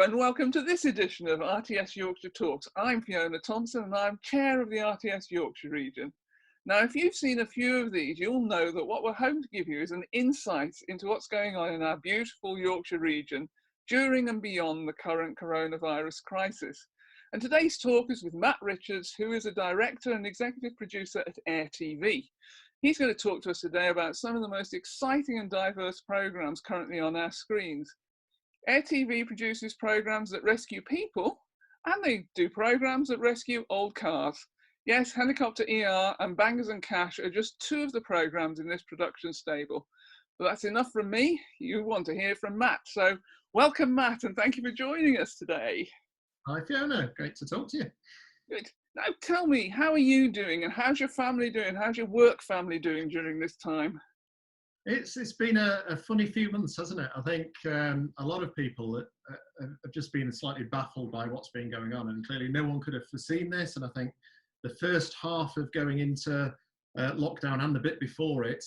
and welcome to this edition of RTS Yorkshire Talks. I'm Fiona Thompson and I'm chair of the RTS Yorkshire region. Now, if you've seen a few of these, you'll know that what we're hoping to give you is an insight into what's going on in our beautiful Yorkshire region during and beyond the current coronavirus crisis. And today's talk is with Matt Richards, who is a director and executive producer at RTV. He's going to talk to us today about some of the most exciting and diverse programmes currently on our screens. RTV produces programmes that rescue people, and they do programmes that rescue old cars. Yes, Helicopter ER and Bangers and Cash are just two of the programmes in this production stable. But that's enough from me. You want to hear from Matt. So welcome, Matt, and thank you for joining us today. Hi, Fiona. Great to talk to you. Good. Now tell me, how are you doing and how's your family doing? How's your work family doing during this time? It's been a funny few months, hasn't it? I think a lot of people have just been slightly baffled by what's been going on, and clearly no one could have foreseen this. And I think the first half of going into lockdown and the bit before it,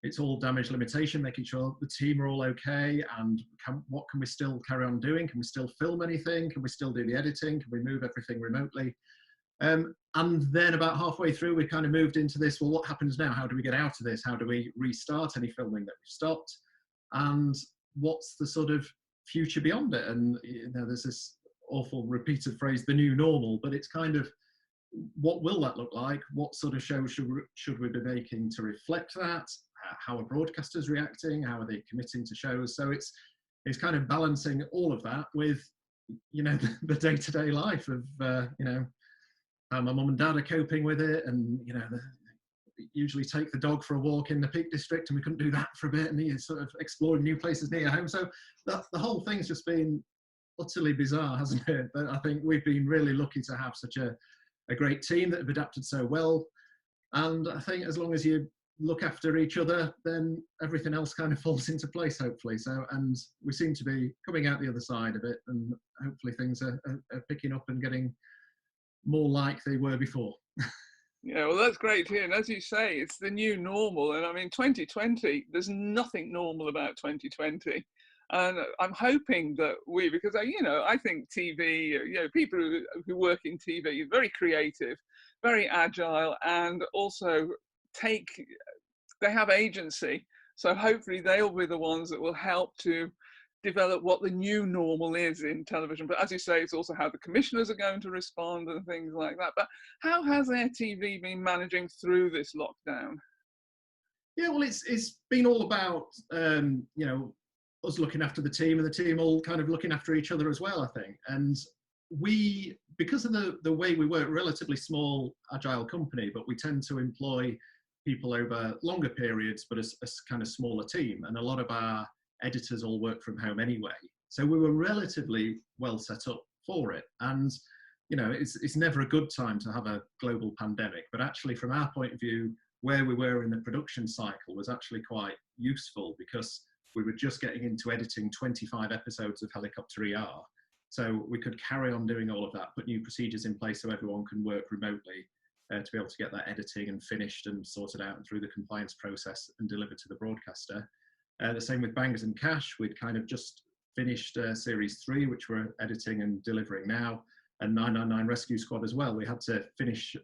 it's all damage limitation, making sure the team are all okay, and what can we still carry on doing? Can we still film anything? Can we still do the editing? Can we move everything remotely? And then about halfway through, we kind of moved into this, well, what happens now? How do we get out of this? How do we restart any filming that we've stopped? And what's the sort of future beyond it? And there's this awful repeated phrase, the new normal, but it's kind of, what will that look like? What sort of shows should we be making to reflect that? How are broadcasters reacting? How are they committing to shows? So it's kind of balancing all of that with, the day-to-day life of, how my mum and dad are coping with it, and usually take the dog for a walk in the Peak District, and we couldn't do that for a bit, and he's sort of exploring new places near home. So the whole thing's just been utterly bizarre, hasn't it? But I think we've been really lucky to have such a great team that have adapted so well. And I think as long as you look after each other, then everything else kind of falls into place, hopefully. So, and we seem to be coming out the other side of it, and hopefully things are picking up and getting more like they were before. Yeah, well, that's great to hear. And as you say, it's the new normal. And I mean, 2020, there's nothing normal about 2020. And I'm hoping that because I think TV, people who work in TV are very creative, very agile, and also they have agency. So hopefully they'll be the ones that will help to develop what the new normal is in television. But as you say, it's also how the commissioners are going to respond and things like that. But how has RTV been managing through this lockdown? Yeah, well, it's been all about, us looking after the team, and the team all kind of looking after each other as well, I think. And we, because of the way we work, relatively small, agile company, but we tend to employ people over longer periods, but as a kind of smaller team. And a lot of our editors all work from home anyway. So we were relatively well set up for it. And, it's never a good time to have a global pandemic, but actually from our point of view, where we were in the production cycle was actually quite useful, because we were just getting into editing 25 episodes of Helicopter ER. So we could carry on doing all of that, put new procedures in place so everyone can work remotely to be able to get that editing and finished and sorted out and through the compliance process and delivered to the broadcaster. The same with Bangers and Cash. We'd kind of just finished series 3, which we're editing and delivering now, and 999 Rescue Squad as well. We had to finish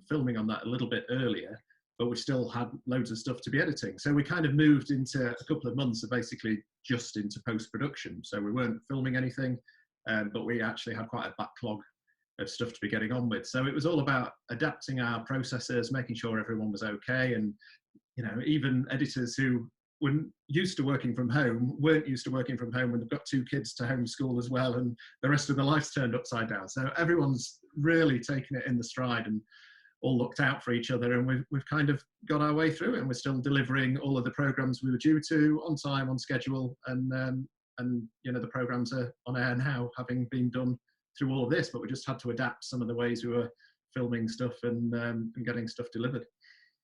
filming on that a little bit earlier, but we still had loads of stuff to be editing. So we kind of moved into a couple of months of basically just into post-production. So we weren't filming anything, but we actually had quite a backlog of stuff to be getting on with. So it was all about adapting our processes, making sure everyone was okay. And, even editors who weren't used to working from home when they've got 2 kids to homeschool as well, and the rest of their life's turned upside down. So everyone's really taken it in the stride and all looked out for each other, and we've kind of got our way through it, and we're still delivering all of the programs we were due to on time, on schedule, and the programs are on air now, having been done through all of this, but we just had to adapt some of the ways we were filming stuff and getting stuff delivered.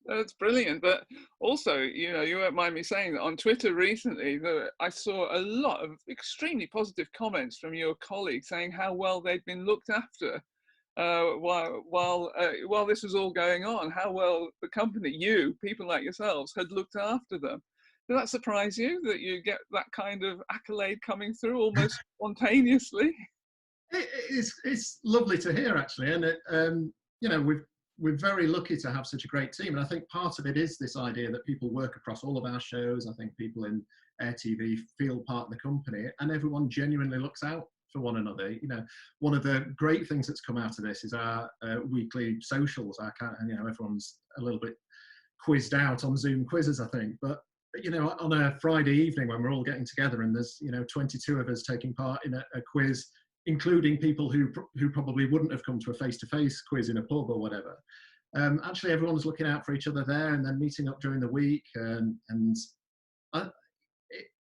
That's brilliant. But also, you won't mind me saying that on Twitter recently, I saw a lot of extremely positive comments from your colleagues saying how well they'd been looked after while this was all going on, how well the company, people like yourselves, had looked after them. Does that surprise you that you get that kind of accolade coming through almost spontaneously? It's lovely to hear actually, and you know, we're very lucky to have such a great team, and I think part of it is this idea that people work across all of our shows. I think people in Air TV feel part of the company, and everyone genuinely looks out for one another. You know, one of the great things that's come out of this is our weekly socials. You know, everyone's a little bit quizzed out on Zoom quizzes, I think, but you know, on a Friday evening when we're all getting together and there's, you know, 22 of us taking part in a quiz, including people who probably wouldn't have come to a face-to-face quiz in a pub or whatever. Actually, everyone's looking out for each other there, and then meeting up during the week, and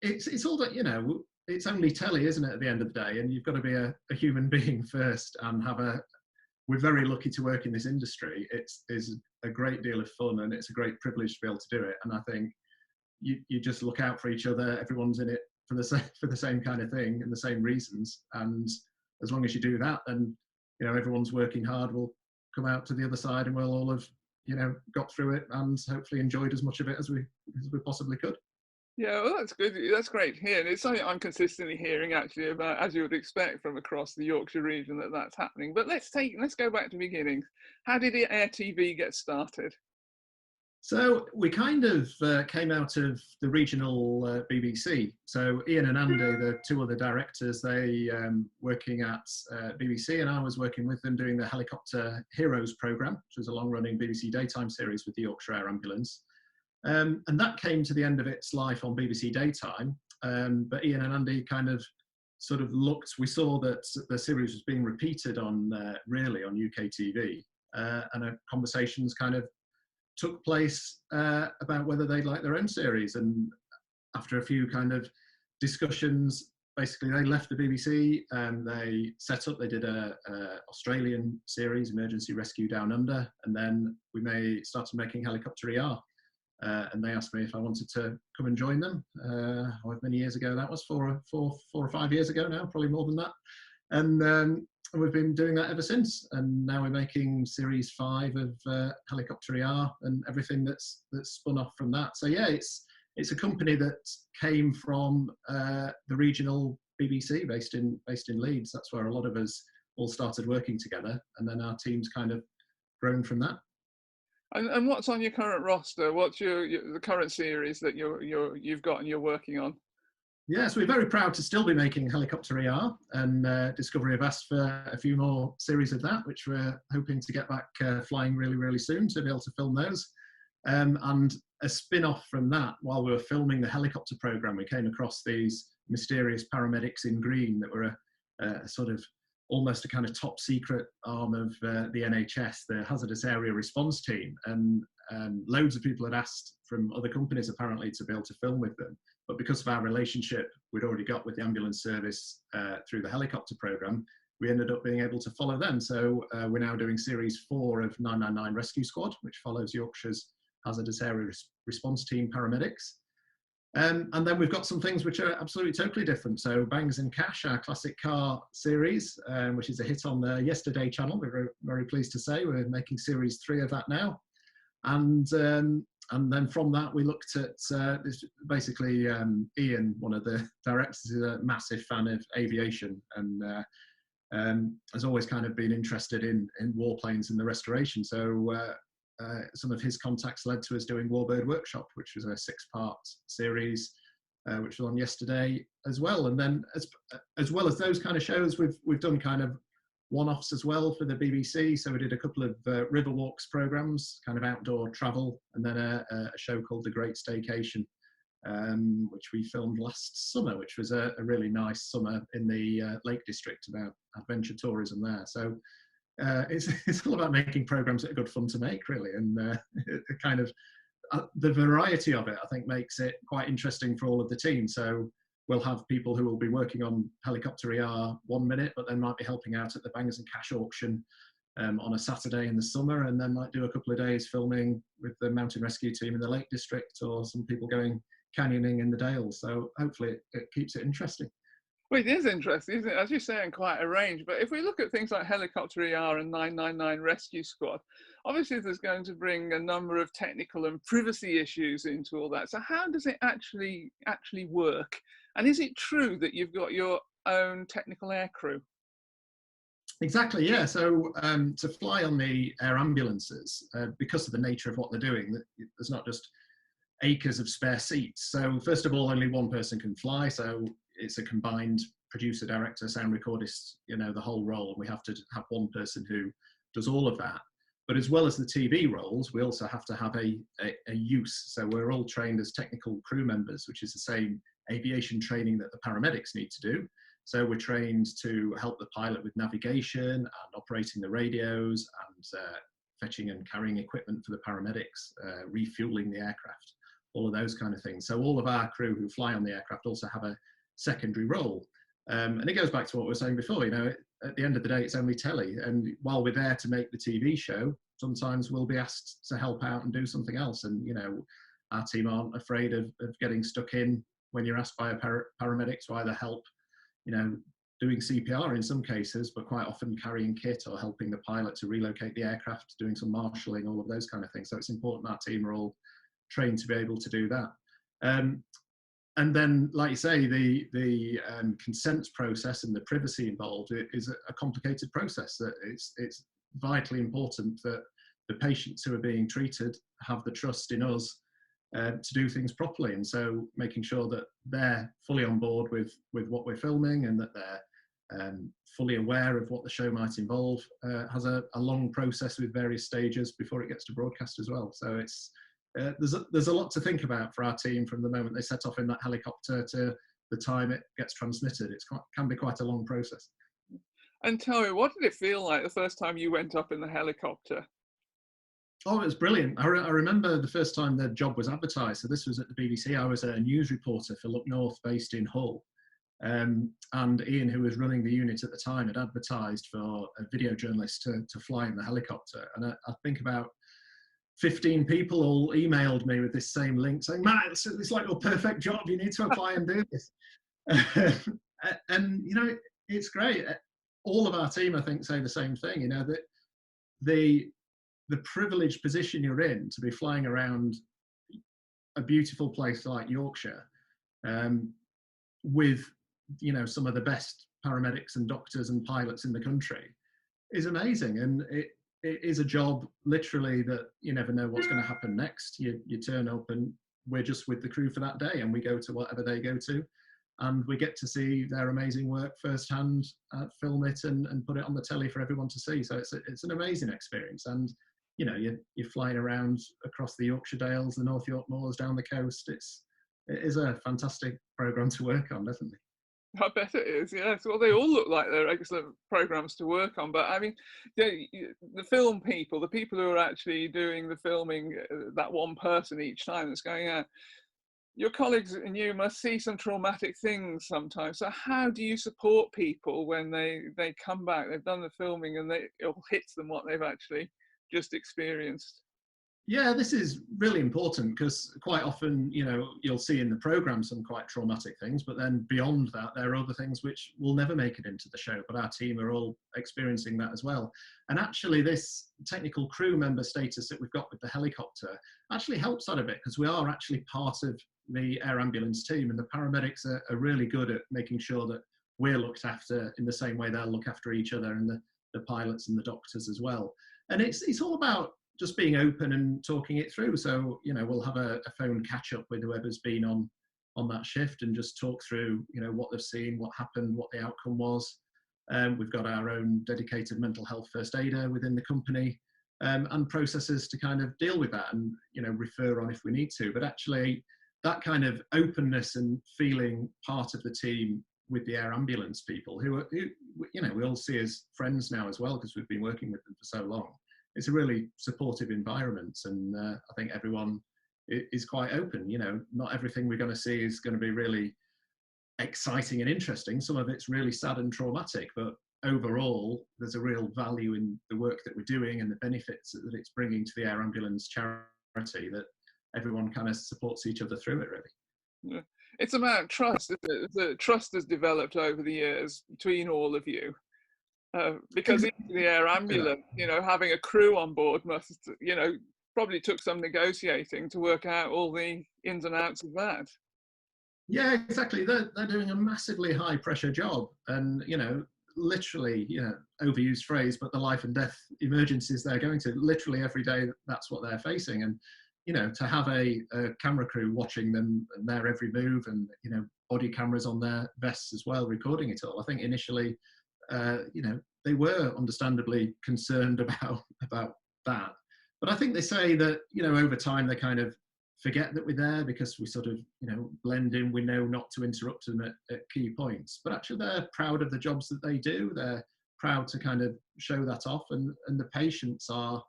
it's all that, you know, it's only telly, isn't it, at the end of the day, and you've got to be a human being first and have a. We're very lucky to work in this industry. It's a great deal of fun, and it's a great privilege to be able to do it. And I think you just look out for each other. Everyone's in it for the same kind of thing and the same reasons. And as long as you do that, then, you know, everyone's working hard. We'll come out to the other side, and we'll all have, you know, got through it and hopefully enjoyed as much of it as we possibly could. Yeah, well, that's good. That's great to hear. And it's something I'm consistently hearing actually about, as you would expect from across the Yorkshire region, that that's happening. But let's go back to the beginning. How did Air TV get started? So we kind of came out of the regional BBC. So Ian and Andy, the two other directors, they working at BBC, and I was working with them doing the Helicopter Heroes programme, which was a long-running BBC daytime series with the Yorkshire Air Ambulance. And that came to the end of its life on BBC Daytime. But Ian and Andy kind of sort of looked, we saw that the series was being repeated on really on UK TV, and conversations kind of took place about whether they'd like their own series. And after a few kind of discussions, basically they left the BBC and they did a Australian series, Emergency Rescue Down Under, and then we started making Helicopter ER. And they asked me if I wanted to come and join them. However many years ago that was, 4 or 5 years ago now, probably more than that. And we've been doing that ever since. And now we're making series 5 of Helicopter ER and everything that's spun off from that. So yeah, it's a company that came from the regional BBC based in Leeds. That's where a lot of us all started working together, and then our team's kind of grown from that. And what's on your current roster? What's the current series that you've got and you're working on? Yes, we're very proud to still be making Helicopter ER, and Discovery have asked for a few more series of that, which we're hoping to get back flying really, really soon to be able to film those. And a spin-off from that, while we were filming the helicopter programme, we came across these mysterious paramedics in green that were a sort of almost a kind of top secret arm of the NHS, the Hazardous Area Response Team. And loads of people had asked from other companies apparently to be able to film with them. But because of our relationship we'd already got with the ambulance service through the helicopter programme, we ended up being able to follow them. So we're now doing series 4 of 999 Rescue Squad, which follows Yorkshire's Hazardous Area Response Team paramedics. And then we've got some things which are absolutely totally different. So Bangs and Cash, our classic car series, which is a hit on the Yesterday channel. We're very, very pleased to say we're making series 3 of that now. And then from that, we looked at this. Basically, Ian, one of the directors, is a massive fan of aviation and has always kind of been interested in warplanes and the restoration. So some of his contacts led to us doing Warbird Workshop, which was a 6-part series, which was on Yesterday as well. And then as well as those kind of shows, we've done kind of one-offs as well for the BBC. So we did a couple of river walks programs, kind of outdoor travel, and then a show called The Great Staycation, which we filmed last summer, which was a really nice summer in the Lake District about adventure tourism there. So it's all about making programs that are good fun to make, really, and kind of the variety of it, I think, makes it quite interesting for all of the team. So we'll have people who will be working on Helicopter ER 1 minute, but then might be helping out at the Bangers and Cash auction on a Saturday in the summer, and then might do a couple of days filming with the mountain rescue team in the Lake District, or some people going canyoning in the Dales. So hopefully it keeps it interesting. Well, it is interesting, isn't it? As you're saying, quite a range. But if we look at things like Helicopter ER and 999 Rescue Squad, obviously there's going to bring a number of technical and privacy issues into all that. So how does it actually work? And is it true that you've got your own technical aircrew? Exactly, yeah. So to fly on the air ambulances, because of the nature of what they're doing, there's not just acres of spare seats. So first of all, only one person can fly. So it's a combined producer, director, sound recordist, you know, the whole role. We have to have one person who does all of that. But as well as the TV roles, we also have to have a use. So we're all trained as technical crew members, which is the same aviation training that the paramedics need to do. So we're trained to help the pilot with navigation and operating the radios and fetching and carrying equipment for the paramedics, refueling the aircraft, all of those kind of things. So all of our crew who fly on the aircraft also have a secondary role. And it goes back to what we were saying before, you know, at the end of the day, it's only telly. And while we're there to make the TV show, sometimes we'll be asked to help out and do something else. And, you know, our team aren't afraid of getting stuck in when you're asked by a paramedic to either help, you know, doing CPR in some cases, but quite often carrying kit or helping the pilot to relocate the aircraft, doing some marshalling, all of those kind of things. So it's important our team are all trained to be able to do that. And then, like you say, the consent process and the privacy involved is a complicated process. That it's vitally important that the patients who are being treated have the trust in us to do things properly. And so making sure that they're fully on board with what we're filming and that they're fully aware of what the show might involve has a long process with various stages before it gets to broadcast as well. So it's there's a lot to think about for our team from the moment they set off in that helicopter to the time it gets transmitted. It can be quite a long process. And tell me, what did it feel like the first time you went up in the helicopter? Oh, it was brilliant. I remember the first time the job was advertised. So this was at the BBC. I was a news reporter for Look North based in Hull. And Ian, who was running the unit at the time, had advertised for a video journalist to fly in the helicopter. And I think about 15 people all emailed me with this same link saying, "Matt, it's like your perfect job. You need to apply and do this." And, you know, it's great. All of our team, I think, say the same thing, you know, that the privileged position you're in to be flying around a beautiful place like Yorkshire with, you know, some of the best paramedics and doctors and pilots in the country is amazing. And it is a job literally that you never know what's going to happen next. You turn up and we're just with the crew for that day and we go to whatever they go to. And we get to see their amazing work firsthand, film it and put it on the telly for everyone to see. So it's an amazing experience. And, you know, you're flying around across the Yorkshire Dales, the North York Moors, down the coast. It is a fantastic programme to work on, definitely. I bet it is, yes. Well, they all look like they're excellent programs to work on. But I mean, the film people, the people who are actually doing the filming, that one person each time that's going out, your colleagues and you must see some traumatic things sometimes. So how do you support people when they come back, they've done the filming and it all hits them what they've actually just experienced? Yeah, this is really important because quite often, you know, you'll see in the programme some quite traumatic things, but then beyond that, there are other things which will never make it into the show, but our team are all experiencing that as well. And actually this technical crew member status that we've got with the helicopter actually helps that a bit because we are actually part of the air ambulance team and the paramedics are really good at making sure that we're looked after in the same way they'll look after each other and the pilots and the doctors as well. And it's all about just being open and talking it through. So, you know, we'll have a phone catch up with whoever's been on that shift and just talk through, you know, what they've seen, what happened, what the outcome was. We've got our own dedicated mental health first aider within the company and processes to kind of deal with that and, you know, refer on if we need to. But actually that kind of openness and feeling part of the team with the air ambulance people who you know, we all see as friends now as well because we've been working with them for so long. It's a really supportive environment and I think everyone is quite open. You know, not everything we're going to see is going to be really exciting and interesting. Some of it's really sad and traumatic, but overall there's a real value in the work that we're doing and the benefits that it's bringing to the air ambulance charity that everyone kind of supports each other through it, really. Yeah. It's about trust. Isn't it? The trust has developed over the years between all of you. Because even the air Exactly. ambulance, you know, having a crew on board must, you know, probably took some negotiating to work out all the ins and outs of that. Yeah, exactly. They're doing a massively high pressure job, and literally, overused phrase, but the life and death emergencies they're going to literally every day. That's what they're facing, and to have a camera crew watching them and their every move, and body cameras on their vests as well, recording it all. I think initially, they were understandably concerned about that, but I think they say that over time they kind of forget that we're there because we sort of blend in. We know not to interrupt them at key points, but actually they're proud of the jobs that they do. They're proud to kind of show that off, and the patients are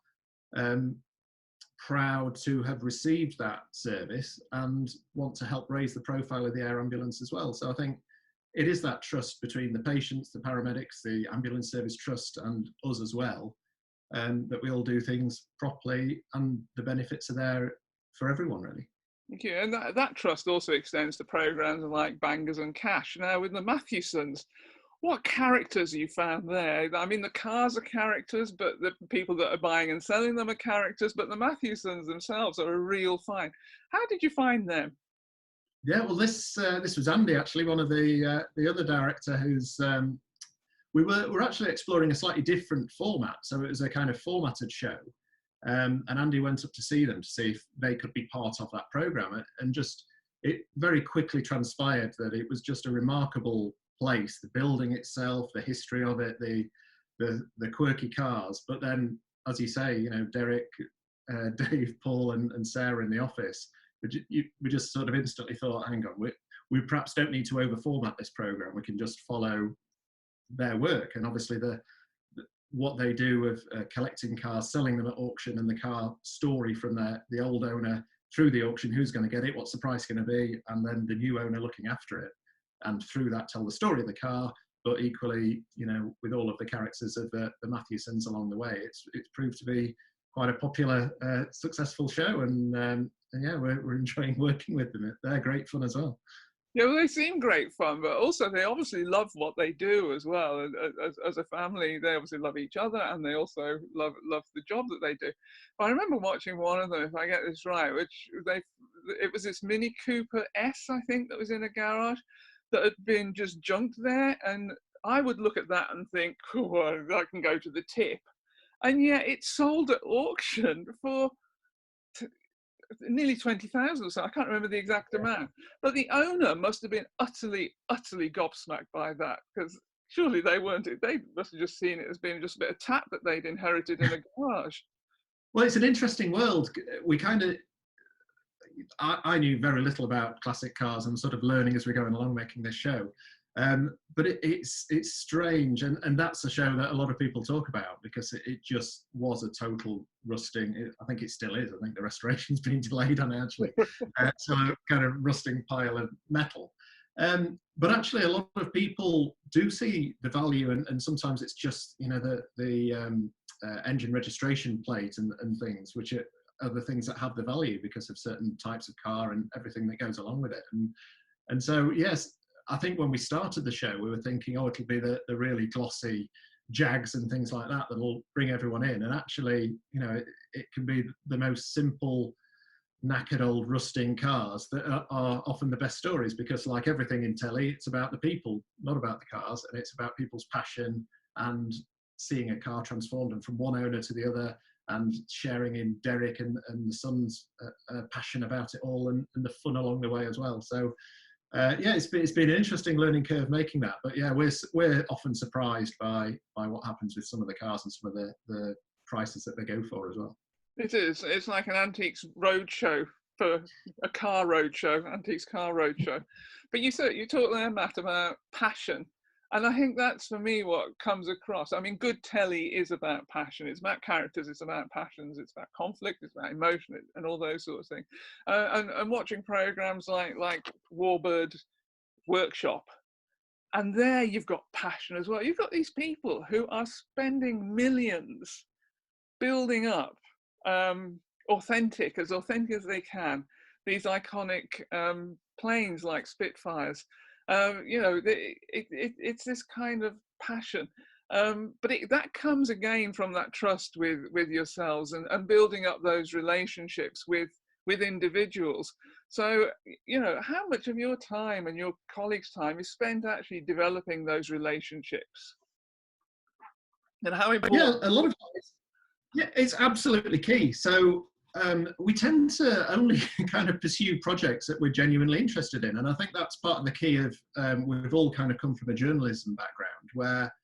proud to have received that service and want to help raise the profile of the air ambulance as well. So I think it is that trust between the patients, the paramedics, the ambulance service trust, and us as well, that we all do things properly, and the benefits are there for everyone, really. Thank you. And that trust also extends to programs like Bangers and Cash. Now, with the Matthewsons, what characters you found there? I mean, the cars are characters, but the people that are buying and selling them are characters, but the Matthewsons themselves are a real find. How did you find them? Yeah, well, this was Andy, actually, one of the other director who's. We're actually exploring a slightly different format, so it was a kind of formatted show. And Andy went up to see them to see if they could be part of that program, and just it very quickly transpired that it was just a remarkable place. The building itself, the history of it, the quirky cars. But then, as you say, Derek, Dave, Paul, and Sarah in the office, we just sort of instantly thought, hang on, we perhaps don't need to over format this program. We can just follow their work, and obviously what they do of collecting cars, selling them at auction, and the car story from the old owner through the auction, who's going to get it, what's the price going to be, and then the new owner looking after it, and through that tell the story of the car, but equally, with all of the characters of the Matthewsons along the way. It's proved to be quite a popular, successful show, and yeah, we're enjoying working with them. They're great fun as well. Yeah, well, they seem great fun, but also they obviously love what they do as well. As a family, they obviously love each other, and they also love the job that they do. But I remember watching one of them, if I get this right, it was this Mini Cooper S, I think, that was in a garage that had been just junked there, and I would look at that and think, oh, that can go to the tip, and yet it sold at auction for nearly 20,000 or so. I can't remember the exact amount, but the owner must have been utterly gobsmacked by that, because surely they must have just seen it as being just a bit of tap that they'd inherited in a garage. Well, it's an interesting world. We kind of, I knew very little about classic cars. I'm sort of learning as we're going along making this show. But it's strange, and that's a show that a lot of people talk about, because it just was a total rusting. I think it still is. I think the restoration's been delayed on it, actually. So a kind of rusting pile of metal. But actually, a lot of people do see the value, and sometimes it's just the engine registration plate and things, which are the things that have the value because of certain types of car and everything that goes along with it. And so, yes, I think when we started the show, we were thinking, oh, it'll be the really glossy Jags and things like that that'll bring everyone in. And actually, it can be the most simple, knackered old rusting cars that are often the best stories, because like everything in telly, it's about the people, not about the cars. And it's about people's passion and seeing a car transformed, and from one owner to the other, and sharing in Derek and the son's passion about it all, and the fun along the way as well. So yeah, it's been an interesting learning curve making that. But yeah, we're often surprised by what happens with some of the cars and some of the prices that they go for as well. It is. It's like an antiques roadshow for a car roadshow, antiques car roadshow. But you talked there, Matt, about passion. And I think that's, for me, what comes across. I mean, good telly is about passion. It's about characters. It's about passions. It's about conflict. It's about emotion and all those sorts of things. And watching programs like Warbird Workshop, and there you've got passion as well. You've got these people who are spending millions building up authentic as they can, these iconic planes like Spitfires. It's this kind of passion. But that comes again from that trust with yourselves, and building up those relationships with individuals. So, how much of your time and your colleagues' time is spent actually developing those relationships? And how important? Yeah, a lot of times. Yeah, it's absolutely key. So we tend to only kind of pursue projects that we're genuinely interested in. And I think that's part of the key of, we've all kind of come from a journalism background where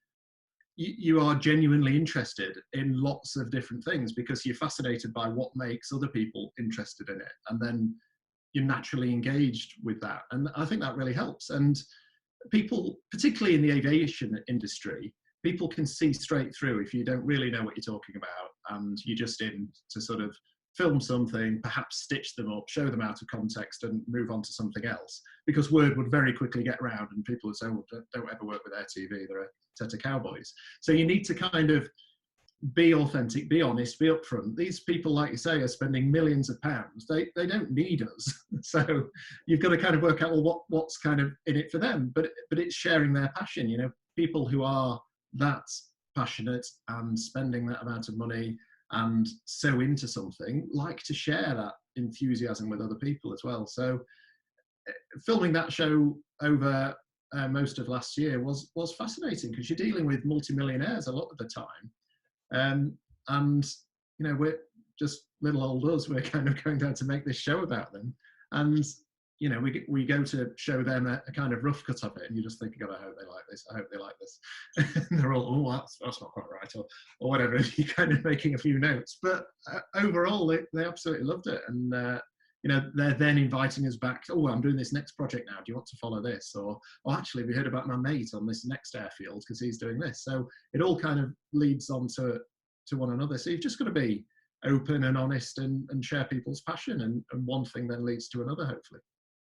you are genuinely interested in lots of different things because you're fascinated by what makes other people interested in it. And then you're naturally engaged with that. And I think that really helps. And people, particularly in the aviation industry, people can see straight through if you don't really know what you're talking about and you're just in to sort of film something, perhaps stitch them up, show them out of context and move on to something else, because word would very quickly get round and people would say, well, don't ever work with their TV, they're a set of cowboys. So you need to kind of be authentic, be honest, be upfront. These people, like you say, are spending millions of pounds. They don't need us. So you've got to kind of work out, well, what's kind of in it for them. But it's sharing their passion. People who are that passionate and spending that amount of money and so into something like to share that enthusiasm with other people as well. So filming that show over most of last year was fascinating because you're dealing with multimillionaires a lot of the time. And we're just little old us. We're kind of going down to make this show about them, and we go to show them a kind of rough cut of it, and you just think, God, I hope they like this. I hope they like this. And they're all, oh, that's not quite right, or whatever. You're kind of making a few notes, but overall, they absolutely loved it, and they're then inviting us back. Oh, I'm doing this next project now. Do you want to follow this? Or actually, we heard about my mate on this next airfield because he's doing this. So it all kind of leads on to one another. So you've just got to be open and honest and share people's passion, and one thing then leads to another, hopefully.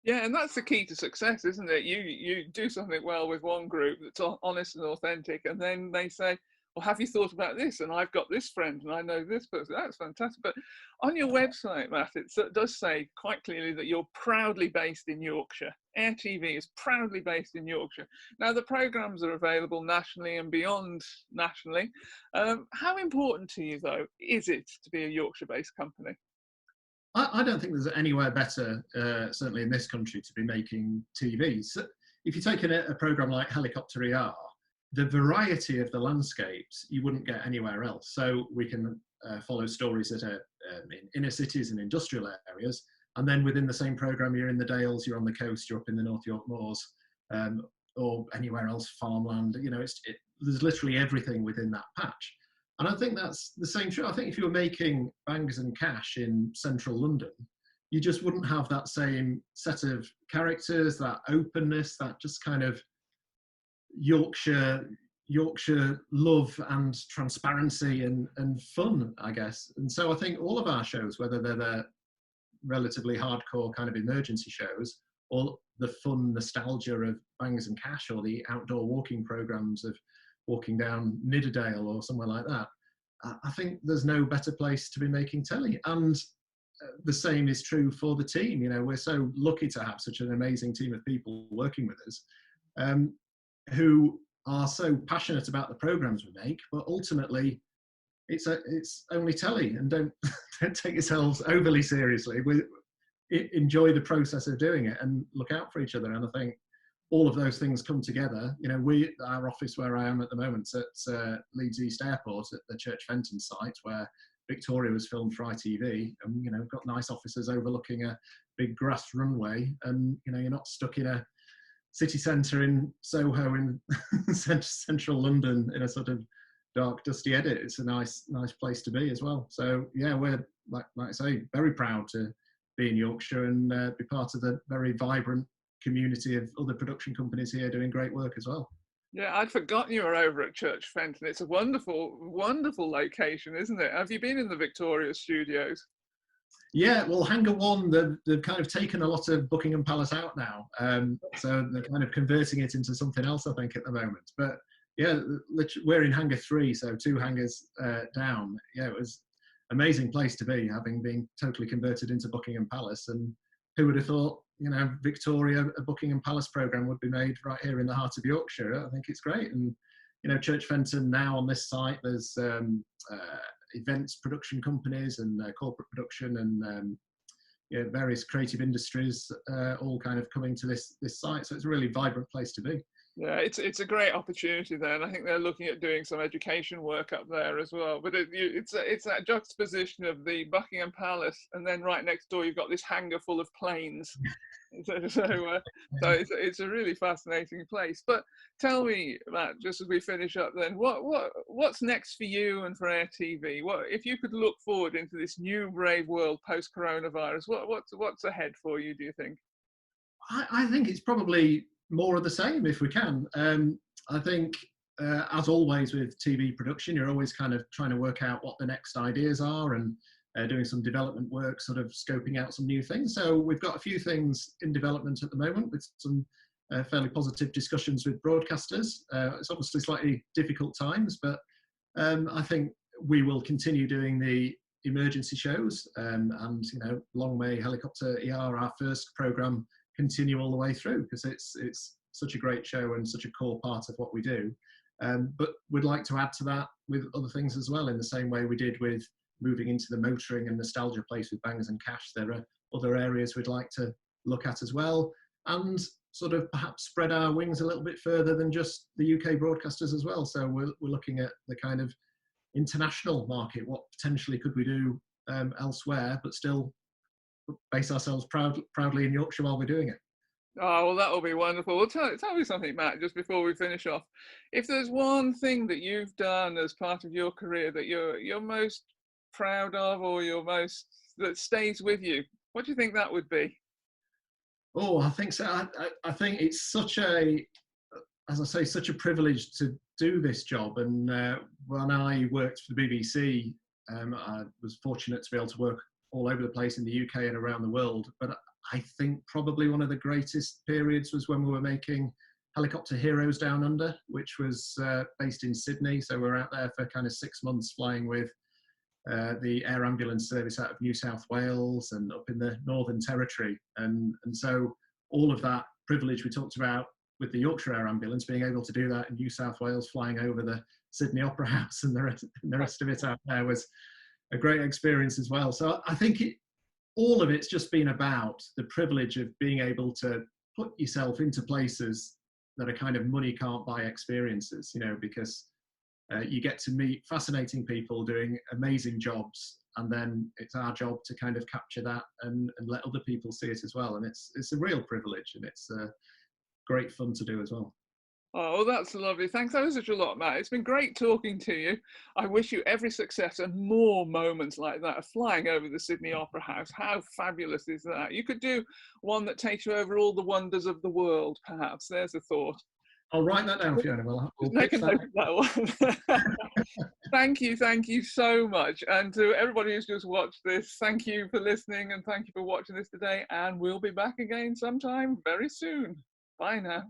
Yeah, and that's the key to success, isn't it? You do something well with one group that's honest and authentic, and then they say, well, have you thought about this? And I've got this friend and I know this person. That's fantastic. But on your website, Matt, it does say quite clearly that you're proudly based in Yorkshire. Air TV is proudly based in Yorkshire. Now, the programmes are available nationally and beyond nationally. How important to you, though, is it to be a Yorkshire-based company? I don't think there's anywhere better, certainly in this country, to be making TV. So if you take a programme like Helicopter ER, the variety of the landscapes you wouldn't get anywhere else. So we can follow stories that are in inner cities and industrial areas, and then within the same programme, you're in the Dales, you're on the coast, you're up in the North York Moors, or anywhere else, farmland. There's literally everything within that patch. And I think that's the same true. I think if you were making Bangers and Cash in central London, you just wouldn't have that same set of characters, that openness, that just kind of Yorkshire love and transparency and fun, I guess. And so I think all of our shows, whether they're the relatively hardcore kind of emergency shows or the fun nostalgia of Bangers and Cash or the outdoor walking programs of walking down Nidderdale or somewhere like that, I think there's no better place to be making telly. And the same is true for the team. We're so lucky to have such an amazing team of people working with us, who are so passionate about the programs we make, but ultimately it's only telly, and don't take yourselves overly seriously. We enjoy the process of doing it and look out for each other. And I think all of those things come together. Our office where I am at the moment is at Leeds East Airport at the Church Fenton site where Victoria was filmed for ITV, and we've got nice offices overlooking a big grass runway, and you're not stuck in a city centre in Soho in central London in a sort of dark, dusty edit. It's a nice place to be as well. So yeah, we're like I say, very proud to be in Yorkshire and be part of the very vibrant community of other production companies here doing great work as well. Yeah, I'd forgotten you were over at Church Fenton. It's a wonderful, wonderful location, isn't it? Have you been in the Victoria studios? Yeah, well, Hangar 1, they've kind of taken a lot of Buckingham Palace out now. So they're kind of converting it into something else, I think, at the moment. But yeah, we're in Hangar 3, so 2 hangars down. Yeah, it was an amazing place to be, having been totally converted into Buckingham Palace, and who would have thought, you know, Victoria, a Buckingham Palace programme would be made right here in the heart of Yorkshire. I think it's great. And, you know, Church Fenton now on this site, there's events production companies and corporate production and you know, various creative industries all kind of coming to this site. So it's a really vibrant place to be. Yeah, it's a great opportunity there, and I think they're looking at doing some education work up there as well. But it's that juxtaposition of the Buckingham Palace, and then right next door you've got this hangar full of planes. So it's a really fascinating place. But tell me, Matt, just as we finish up, then what's next for you and for Air TV? What if you could look forward into this new brave world post coronavirus? What's ahead for you, do you think? I think it's probably more of the same if we can. I think, as always with TV production, you're always kind of trying to work out what the next ideas are and doing some development work, sort of scoping out some new things. So we've got a few things in development at the moment with some fairly positive discussions with broadcasters. It's obviously slightly difficult times, but I think we will continue doing the emergency shows and, you know, Long May Helicopter ER, our first programme, continue all the way through because it's such a great show and such a core part of what we do. But we'd like to add to that with other things as well, in the same way we did with moving into the motoring and nostalgia place with Bangers and Cash. There are other areas we'd like to look at as well, and sort of perhaps spread our wings a little bit further than just the UK broadcasters as well. So we're looking at the kind of international market. What potentially could we do elsewhere, but still base ourselves proudly in Yorkshire while we're doing it. Oh, well, that'll be wonderful. Well, tell me something, Matt, just before we finish off. If there's one thing that you've done as part of your career that you're most proud of, or that stays with you, what do you think that would be? Oh, I think so. I think it's such a privilege to do this job. And when I worked for the BBC, I was fortunate to be able to work all over the place in the UK and around the world. But I think probably one of the greatest periods was when we were making Helicopter Heroes Down Under, which was based in Sydney. So we were out there for kind of 6 months flying with the air ambulance service out of New South Wales and up in the Northern Territory. And so all of that privilege we talked about with the Yorkshire Air Ambulance, being able to do that in New South Wales, flying over the Sydney Opera House and the rest of it out there was a great experience as well. So I think all of it's just been about the privilege of being able to put yourself into places that are kind of money can't buy experiences, you know, because you get to meet fascinating people doing amazing jobs, and then it's our job to kind of capture that and let other people see it as well. And it's a real privilege, and it's great fun to do as well. Oh, that's lovely. Thanks ever such a lot, Matt. It's been great talking to you. I wish you every success and more moments like that of flying over the Sydney Opera House. How fabulous is that? You could do one that takes you over all the wonders of the world, perhaps. There's a thought. I'll write that down, Fiona. We'll make a note of that one. Thank you so much. And to everybody who's just watched this, thank you for listening and thank you for watching this today. And we'll be back again sometime very soon. Bye now.